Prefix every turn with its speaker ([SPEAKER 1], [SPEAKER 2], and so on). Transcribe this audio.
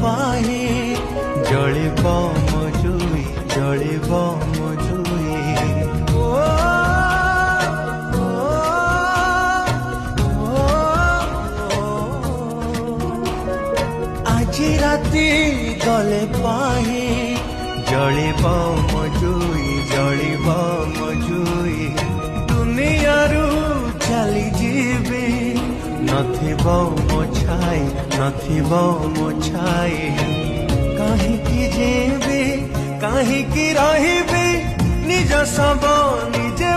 [SPEAKER 1] पाही जलिब मो जुई जलिब मो जुई ओ, ओ, ओ, আজি राति गले पाही जलिब मो जुई जलिब मो जुई दुनियारू चली जीवी नथिब मो छाई नथिब मो छाई काहीकि जीवी काहीकि रहिबी निज सब निजे